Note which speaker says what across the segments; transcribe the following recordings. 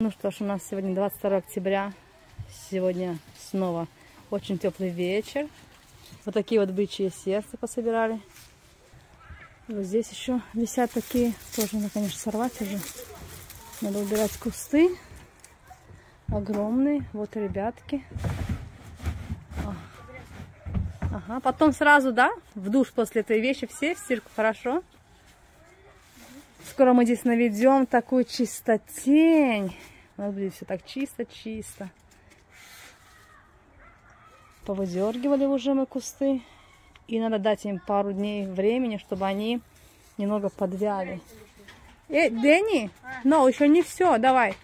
Speaker 1: Ну что ж, у нас сегодня 22 октября. Сегодня снова очень теплый вечер. Вот такие вот бычьи сердца пособирали. Вот здесь еще висят такие. Тоже надо, конечно, сорвать уже. Надо убирать кусты. Огромные. Вот ребятки. Ага, потом сразу, да, в душ после этой вещи все в стирку, хорошо? Скоро мы здесь наведем такую чистотень. У нас будет все так чисто-чисто. Повыдергивали уже мы кусты. И надо дать им пару дней времени, чтобы они немного подвяли. Дэнни, но еще не все, давай.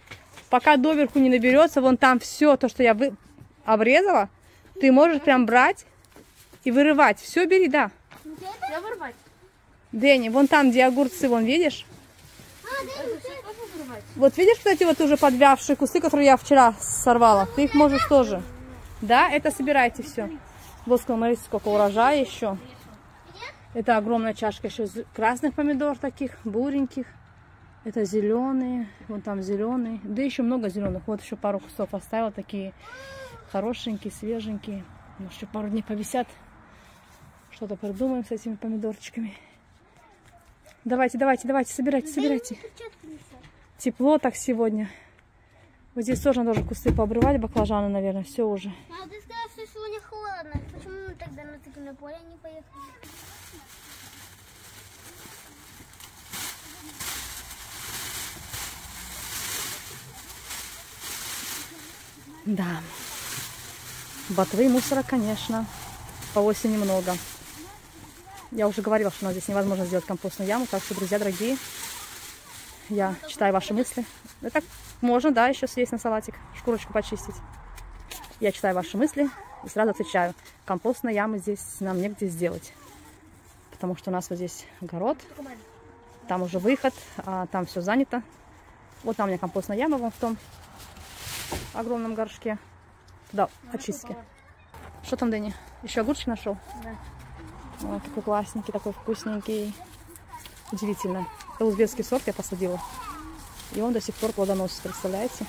Speaker 1: Пока доверху не наберется, вон там все, то, что я обрезала, ты можешь прям брать и вырывать. Все бери, да.
Speaker 2: Я вырвать?
Speaker 1: Дэнни, вон там, где огурцы, вон видишь? Вот видишь, кстати, вот уже подвявшие кусты, которые я вчера сорвала. Ты их можешь тоже. Да, это собирайте все. Вот смотрите, сколько урожая еще. Это огромная чашка еще красных помидор таких, буреньких. Это зеленые, вон там зеленые. Да еще много зеленых. Вот еще пару кустов оставила, такие хорошенькие, свеженькие. Ну, еще пару дней повисят. Что-то придумаем с этими помидорчиками. Давайте, собирайте. Тепло так сегодня. Вот здесь тоже надо кусты пообрывать, баклажаны, наверное, все уже.
Speaker 2: А ты сказала, что сегодня холодно. Почему мы тогда на тыквенное поле не поехали?
Speaker 1: Да. Ботвы и мусора, конечно, по осени много. Я уже говорила, что у нас здесь невозможно сделать компостную яму, так что, друзья дорогие, я читаю ваши мысли. Это можно, да, еще съесть на салатик, шкурочку почистить. Я читаю ваши мысли и сразу отвечаю. Компостной ямы здесь нам негде сделать. Потому что у нас вот здесь огород, там уже выход, а там все занято. Вот там у меня компостная яма вон в том огромном горшке. Туда очистки. Что там, Дэнни? Еще огурчик нашел?
Speaker 2: Да.
Speaker 1: Вот такой классненький, такой вкусненький. Удивительно. Это узбекский сорт я посадила. И он до сих пор плодоносит, представляете?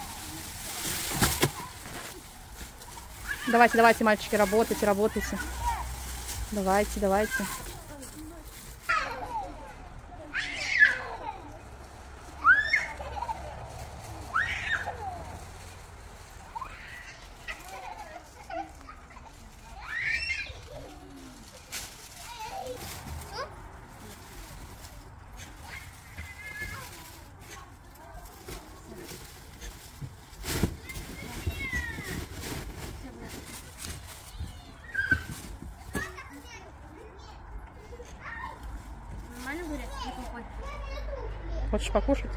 Speaker 1: Давайте, мальчики, работайте. Давайте.
Speaker 2: Нормально говорят?
Speaker 1: Хочешь покушать?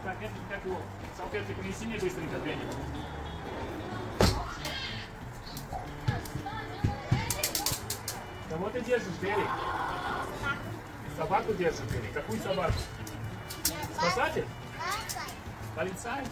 Speaker 3: Так, это как его? Салфетки принеси мне быстренько, Дэнни. Кого ты держишь, Дэнни? Собаку держишь, Дэнни? Какую собаку? Спасатель? Полицай?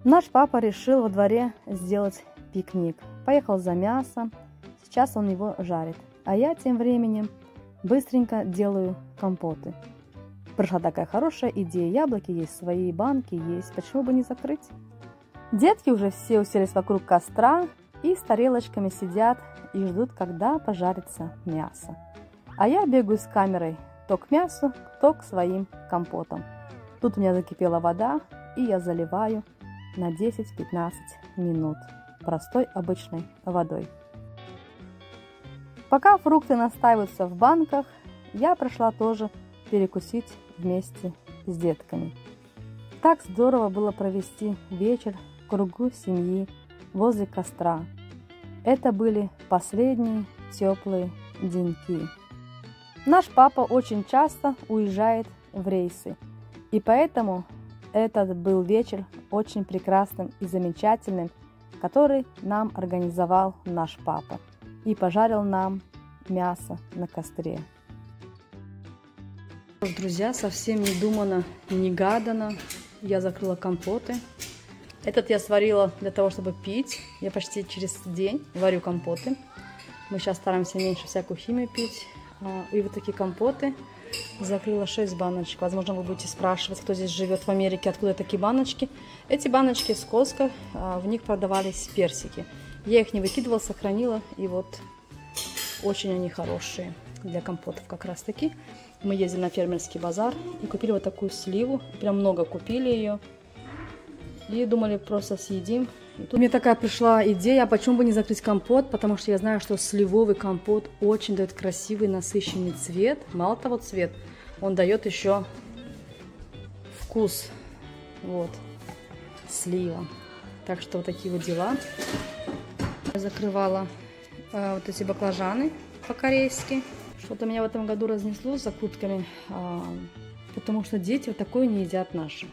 Speaker 1: Наш папа решил во дворе сделать пикник. Поехал за мясом. Сейчас он его жарит. А я тем временем быстренько делаю компоты. Пришла такая хорошая идея. Яблоки есть, свои банки есть. Почему бы не закрыть? Детки уже все уселись вокруг костра и с тарелочками сидят и ждут, когда пожарится мясо. А я бегаю с камерой то к мясу, то к своим компотам. Тут у меня закипела вода, и я заливаю на 10-15 минут простой обычной водой. Пока фрукты настаиваются в банках, я пришла тоже перекусить вместе с детками. Так здорово было провести вечер в кругу семьи возле костра. Это были последние теплые деньки. Наш папа очень часто уезжает в рейсы, и поэтому этот был вечер очень прекрасным и замечательным, который нам организовал наш папа и пожарил нам мясо на костре. Друзья, совсем недуманно, негаданно я закрыла компоты. Этот я сварила для того, чтобы пить. Я почти через день варю компоты. Мы сейчас стараемся меньше всякую химию пить. И вот такие компоты. Закрыла 6 баночек. Возможно, вы будете спрашивать, кто здесь живет в Америке, откуда такие баночки. Эти баночки с Costco, в них продавались персики. Я их не выкидывала, сохранила. И вот очень они хорошие для компотов как раз таки. Мы ездили на фермерский базар и купили вот такую сливу. Прям много купили ее. И думали, просто съедим. И тут мне такая пришла идея, почему бы не закрыть компот, потому что я знаю, что сливовый компот очень дает красивый насыщенный цвет. Мало того цвет, он дает еще вкус. Вот, слива. Так что вот такие вот дела. Я закрывала вот эти баклажаны по-корейски. Что-то меня в этом году разнесло с закрутками, потому что дети вот такое не едят наши.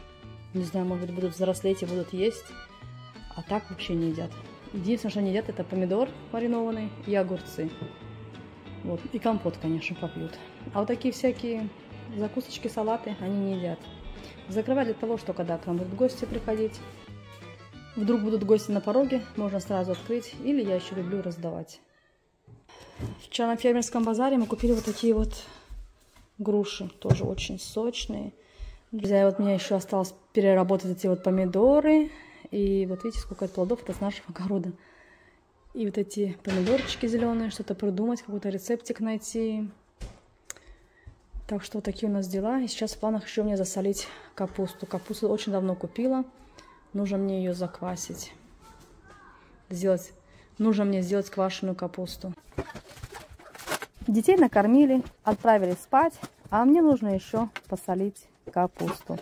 Speaker 1: Не знаю, может быть, будут взрослеть и будут есть, а так вообще не едят. Единственное, что они едят, это помидор маринованный и огурцы. Вот. И компот, конечно, попьют. А вот такие всякие закусочки, салаты они не едят. Закрывать для того, что когда к нам будут гости приходить, вдруг будут гости на пороге, можно сразу открыть. Или я еще люблю раздавать. Вчера на фермерском базаре мы купили вот такие вот груши, тоже очень сочные. Друзья, вот мне еще осталось переработать эти вот помидоры. И вот видите, сколько это плодов, это с нашего огорода. И вот эти помидорчики зеленые, что-то придумать, какой-то рецептик найти. Так что вот такие у нас дела. И сейчас в планах еще мне засолить капусту. Капусту очень давно купила. Нужно мне ее заквасить. Нужно мне сделать квашеную капусту. Детей накормили, отправили спать. А мне нужно еще посолить капусту,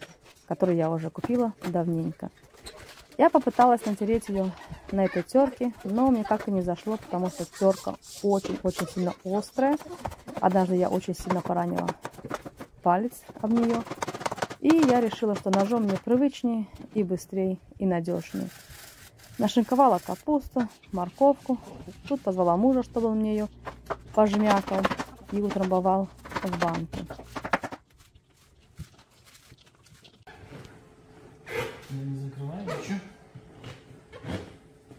Speaker 1: которую я уже купила давненько. Я попыталась натереть ее на этой терке, но мне как-то не зашло, потому что терка очень-очень сильно острая. Однажды я очень сильно поранила палец об нее. И я решила, что ножом мне привычнее и быстрее, и надежнее. Нашинковала капусту, морковку. Тут позвала мужа, чтобы он мне ее пожмякал и утрамбовал в банку.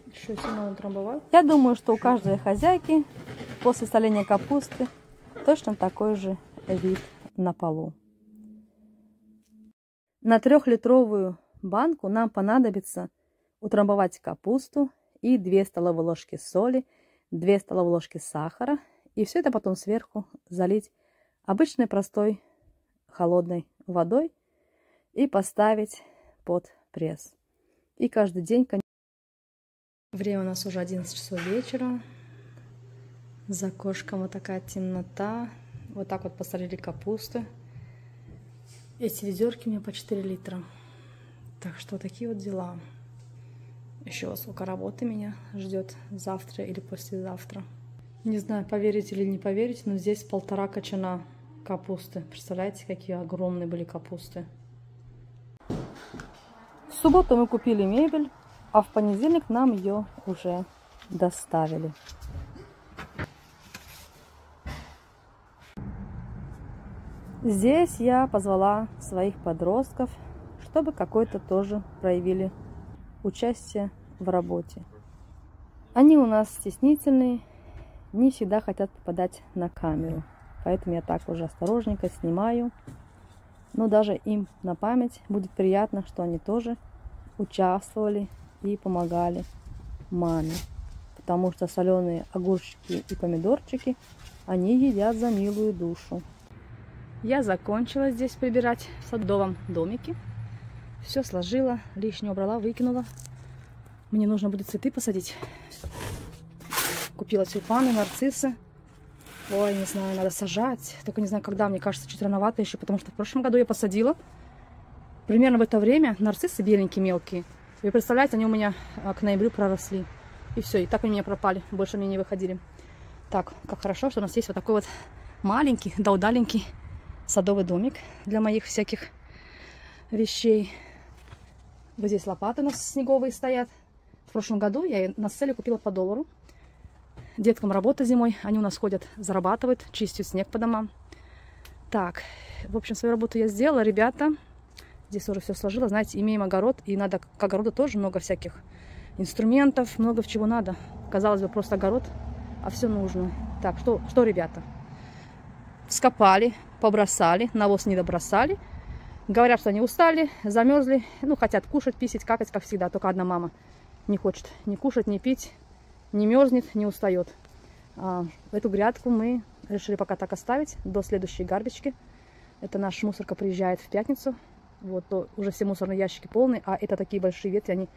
Speaker 1: Еще сильно утрамбовал. Я думаю, что у каждой хозяйки после соления капусты точно такой же вид на полу. На 3-литровую банку нам понадобится утрамбовать капусту и 2 столовые ложки соли, 2 столовые ложки сахара. И все это потом сверху залить обычной простой холодной водой и поставить под пресс. И каждый день, конечно... Время у нас уже 11 часов вечера. За окошком вот такая темнота. Вот так вот посолили капусты. Эти ведерки у меня по 4 литра. Так что такие вот дела. Еще сколько работы меня ждет завтра или послезавтра. Не знаю, поверите или не поверите, но здесь 1,5 кочана капусты. Представляете, какие огромные были капусты. В субботу мы купили мебель, а в понедельник нам ее уже доставили. Здесь я позвала своих подростков, чтобы какой-то тоже проявили участие в работе. Они у нас стеснительные, не всегда хотят попадать на камеру. Поэтому я так уже осторожненько снимаю. Но даже им на память будет приятно, что они тоже участвовали и помогали маме. Потому что соленые огурчики и помидорчики они едят за милую душу. Я закончила здесь прибирать в садовом домике. Все сложила, лишнее убрала, выкинула. Мне нужно будет цветы посадить. Купила тюльпаны, нарциссы. Ой, не знаю, надо сажать. Только не знаю, когда. Мне кажется, чуть рановато еще, потому что в прошлом году я посадила. Примерно в это время нарциссы беленькие, мелкие. Вы представляете, они у меня к ноябрю проросли. И все, и так они у меня пропали. Больше мне не выходили. Так, как хорошо, что у нас есть вот такой вот маленький, да удаленький садовый домик для моих всяких вещей. Вот здесь лопаты у нас снеговые стоят. В прошлом году я на целе купила по $1. Деткам работа зимой, они у нас ходят, зарабатывают, чистят снег по домам. Так, в общем, свою работу я сделала, ребята. Здесь уже все сложила, знаете, имеем огород, и надо к огороду тоже много всяких инструментов, много чего надо. Казалось бы, просто огород, а все нужно. Так, что ребята? Вскопали, побросали, навоз не добросали. Говорят, что они устали, замерзли, ну, хотят кушать, писать, какать, как всегда. Только одна мама не хочет ни кушать, ни пить, не мерзнет, не устает. Эту грядку мы решили пока так оставить до следующей гарбички. Это наша мусорка приезжает в пятницу. Вот, то уже все мусорные ящики полные, а это такие большие ветви, они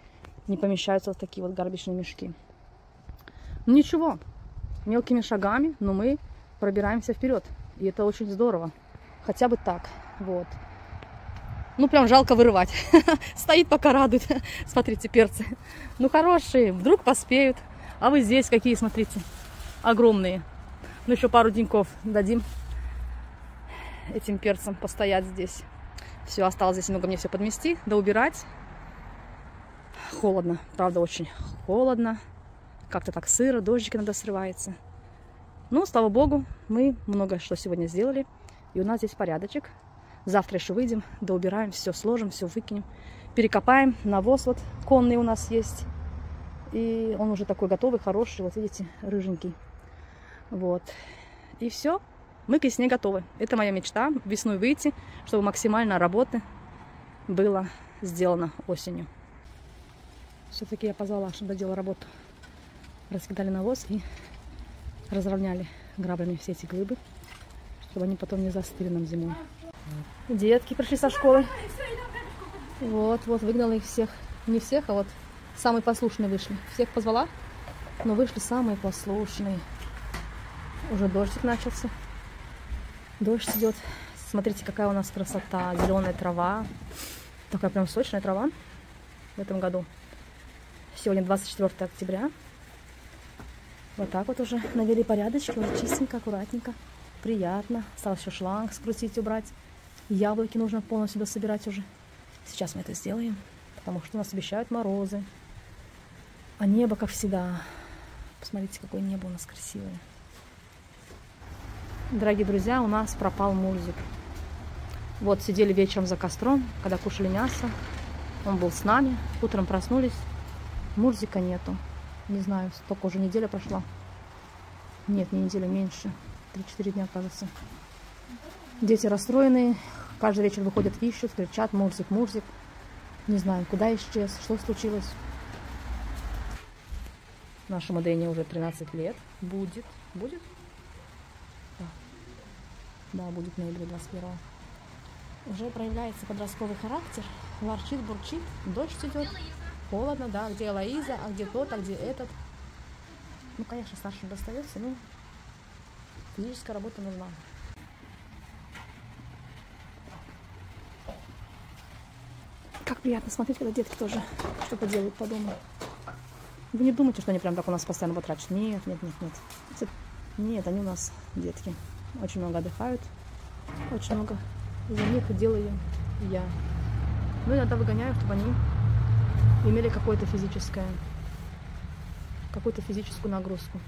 Speaker 1: не помещаются в такие вот гарбичные мешки. Ну ничего, мелкими шагами, но мы пробираемся вперед. И это очень здорово. Хотя бы так, вот. Ну, прям жалко вырывать. Стоит, пока радует. Смотрите, перцы. Ну, хорошие. Вдруг поспеют. А вы здесь какие, смотрите. Огромные. Ну, еще пару деньков дадим этим перцам постоять здесь. Все, осталось здесь немного мне все подмести, да убирать. Холодно. Правда, очень холодно. Как-то так сыро, дождик иногда срывается. Ну, слава богу, мы много что сегодня сделали. И у нас здесь порядочек. Завтра еще выйдем, доубираем, все сложим, все выкинем, перекопаем. Навоз вот конный у нас есть. И он уже такой готовый, хороший. Вот видите, рыженький. Вот. И все. Мы к весне готовы. Это моя мечта. Весной выйти, чтобы максимально работы было сделано осенью. Все-таки я позвала, чтобы доделала работу. Раскидали навоз и разровняли граблями все эти глыбы, чтобы они потом не застыли нам зимой. Детки пришли со школы. Вот, выгнала их всех. Не всех, а вот самые послушные вышли. Всех позвала, но вышли самые послушные. Уже дождик начался. Дождь идет. Смотрите, какая у нас красота. Зеленая трава. Такая прям сочная трава в этом году. Сегодня 24 октября. Вот так вот уже навели порядочки. Вот чистенько, аккуратненько. Приятно. Осталось еще шланг скрутить, убрать. Яблоки нужно полностью дособирать уже. Сейчас мы это сделаем, потому что у нас обещают морозы. А небо, как всегда. Посмотрите, какое небо у нас красивое. Дорогие друзья, у нас пропал Мурзик. Вот, сидели вечером за костром, когда кушали мясо. Он был с нами. Утром проснулись. Мурзика нету. Не знаю, столько уже неделя прошла. Нет, не неделя, меньше. 3-4 дня, кажется. Дети расстроенные. Каждый вечер выходят, ищут, кричат: Мурзик, Мурзик. Не знаю, куда исчез, что случилось. Нашему Дэне уже 13 лет. Будет? Да, будет в ноябре 21-го. Уже проявляется подростковый характер. Ворчит, бурчит, дождь идет. Холодно, да, где Лоиза, а где тот, а где этот. Ну, конечно, старшим достается, но физическая работа нужна. Как приятно смотреть, когда детки тоже что-то делают по дому. Вы не думайте, что они прям так у нас постоянно потрачат. Нет. Нет, они у нас детки. Очень много отдыхают. Очень много за них делаю я. Ну, иногда выгоняю, чтобы они имели какую-то физическую нагрузку.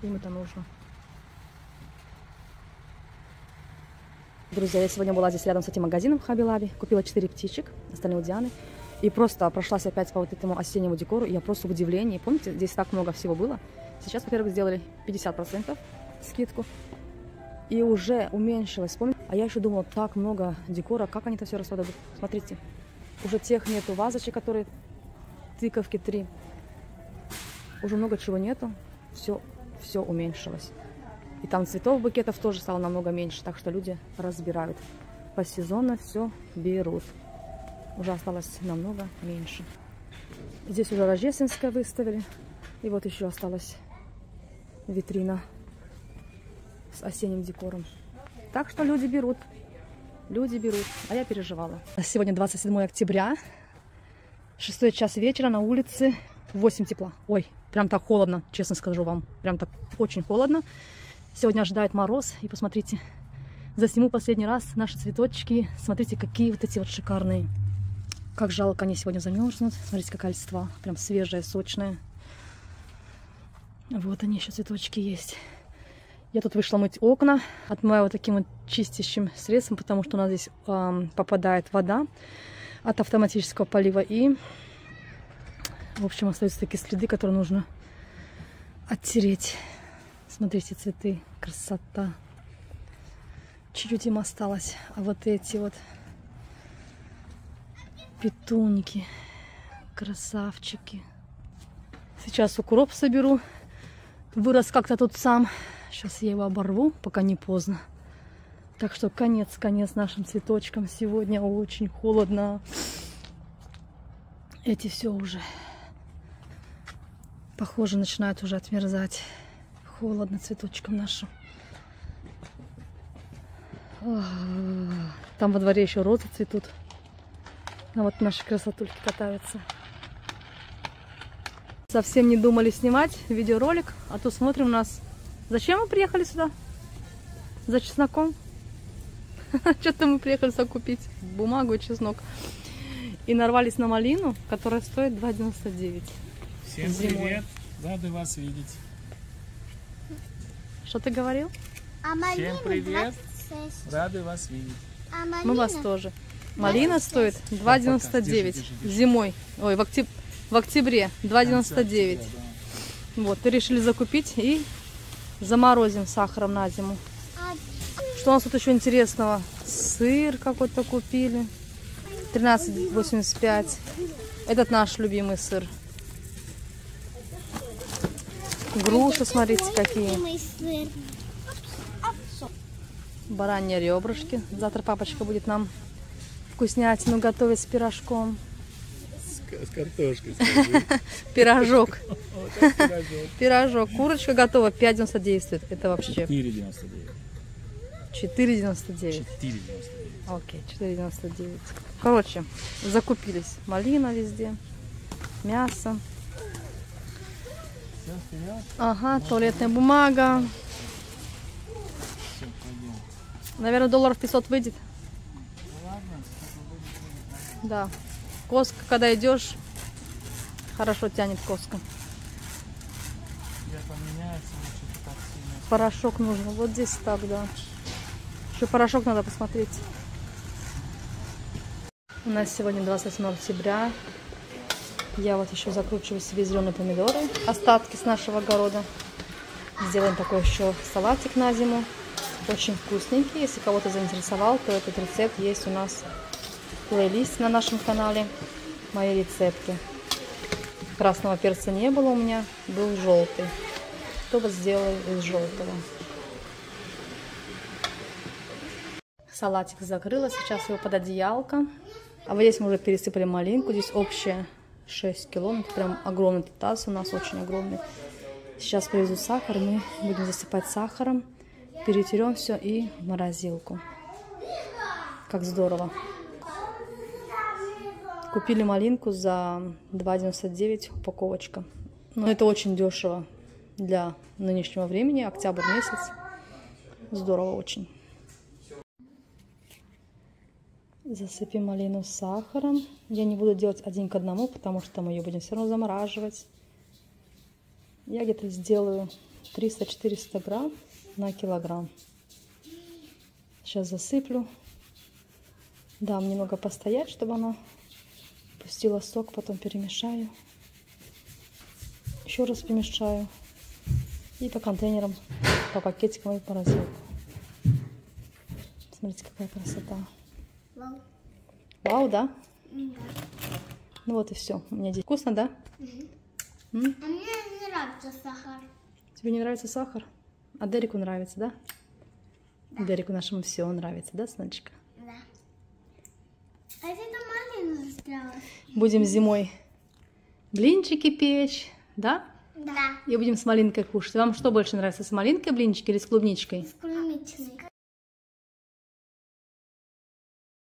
Speaker 1: Им это нужно. Друзья, я сегодня была здесь рядом с этим магазином в Хобби Лобби. Купила 4 птичек, остальные у Дианы. И просто прошлась опять по вот этому осеннему декору. И я просто в удивлении. Помните, здесь так много всего было. Сейчас, во-первых, сделали 50% скидку. И уже уменьшилось. Помните? А я еще думала, так много декора. Как они это все распродадут? Смотрите. Уже тех нету вазочек, которые тыковки 3. Уже много чего нету. Все уменьшилось. И там цветов, букетов тоже стало намного меньше. Так что люди разбирают. По сезону все берут. Уже осталось намного меньше. Здесь уже рождественское выставили. И вот еще осталась витрина с осенним декором. Так что люди берут. Люди берут. А я переживала. Сегодня 27 октября. 6 час вечера, на улице 8 тепла. Ой, прям так холодно, честно скажу вам. Прям так очень холодно. Сегодня ожидает мороз. И посмотрите, засниму последний раз наши цветочки. Смотрите, какие вот эти вот шикарные. Как жалко, они сегодня замерзнут. Смотрите, какая листва. Прям свежая, сочная. Вот они еще цветочки есть. Я тут вышла мыть окна. Отмываю вот таким вот чистящим средством, потому что у нас здесь попадает вода от автоматического полива. И, в общем, остаются такие следы, которые нужно оттереть. Смотрите, цветы. Красота. Чуть-чуть им осталось. А вот эти вот петуньки. Красавчики. Сейчас укроп соберу. Вырос как-то тут сам. Сейчас я его оборву, пока не поздно. Так что конец нашим цветочкам. Сегодня очень холодно. Эти все уже, похоже, начинают уже отмерзать. Холодно цветочкам нашим. Там во дворе еще розы цветут. А вот наши красотульки катаются. Совсем не думали снимать видеоролик, а то смотрим у нас... Зачем мы приехали сюда? За чесноком? Что-то мы приехали сюда купить бумагу и чеснок. И нарвались на малину, которая стоит 2,99.
Speaker 3: Всем привет! Рады вас видеть.
Speaker 1: Что ты говорил?
Speaker 3: Всем привет! Рады вас видеть.
Speaker 1: Мы вас тоже. Малина стоит 2,99 зимой. Ой, в октябре 2,99. Вот, и решили закупить и заморозим сахаром на зиму. Что у нас тут еще интересного? Сыр какой-то купили. 13,85. Этот наш любимый сыр. Груши, смотрите, какие. Бараньи ребрышки. Завтра папочка будет нам вкуснятину готовить с пирожком.
Speaker 3: С картошкой.
Speaker 1: Пирожок. Пирожок. Курочка готова. 5,99 стоит. Это вообще...
Speaker 3: 4,99.
Speaker 1: 4,99.
Speaker 3: 4,99.
Speaker 1: Окей, 4,99. Короче, закупились. Малина везде. Мясо. Ага, туалетная бумага. Наверное, долларов 500 выйдет. Да. Коска, когда идешь, хорошо тянет Коска. Порошок нужно. Вот здесь так, да. Еще порошок надо посмотреть. У нас сегодня 28 октября. Я вот еще закручиваю себе зеленые помидоры. Остатки с нашего огорода. Сделаем такой еще салатик на зиму. Очень вкусненький. Если кого-то заинтересовал, то этот рецепт есть у нас в плейлисте на нашем канале. Мои рецепты. Красного перца не было у меня, был желтый. То вот сделаю из желтого. Салатик закрыла, сейчас его под одеялко. А вот здесь мы уже пересыпали малинку. Здесь общее 6 кило. Это прям огромный таз у нас, очень огромный. Сейчас привезу сахар, мы будем засыпать сахаром. Перетерем все и в морозилку. Как здорово. Купили малинку за 2,99 упаковочка. Но это очень дешево для нынешнего времени, октябрь месяц. Здорово очень. Засыпем малину сахаром. Я не буду делать 1 к 1, потому что мы ее будем все равно замораживать. Я где-то сделаю 300-400 грамм на килограмм. Сейчас засыплю. Дам немного постоять, чтобы она пустила сок, потом перемешаю. Еще раз перемешаю. И по контейнерам, по пакетикам и по морозилку. Смотрите, какая красота.
Speaker 2: Вау.
Speaker 1: Вау, да?
Speaker 2: Да.
Speaker 1: Ну вот и все. У меня здесь вкусно, да?
Speaker 2: А мне не нравится сахар.
Speaker 1: Тебе не нравится сахар? А Дереку нравится, да?
Speaker 2: Да.
Speaker 1: Дереку нашему все нравится, да, Сонечка?
Speaker 2: Да. А это малина застряла.
Speaker 1: Будем зимой блинчики печь, да?
Speaker 2: Да.
Speaker 1: И будем с малинкой кушать. Вам что больше нравится, с малинкой блинчики или с клубничкой?
Speaker 2: С клубничной.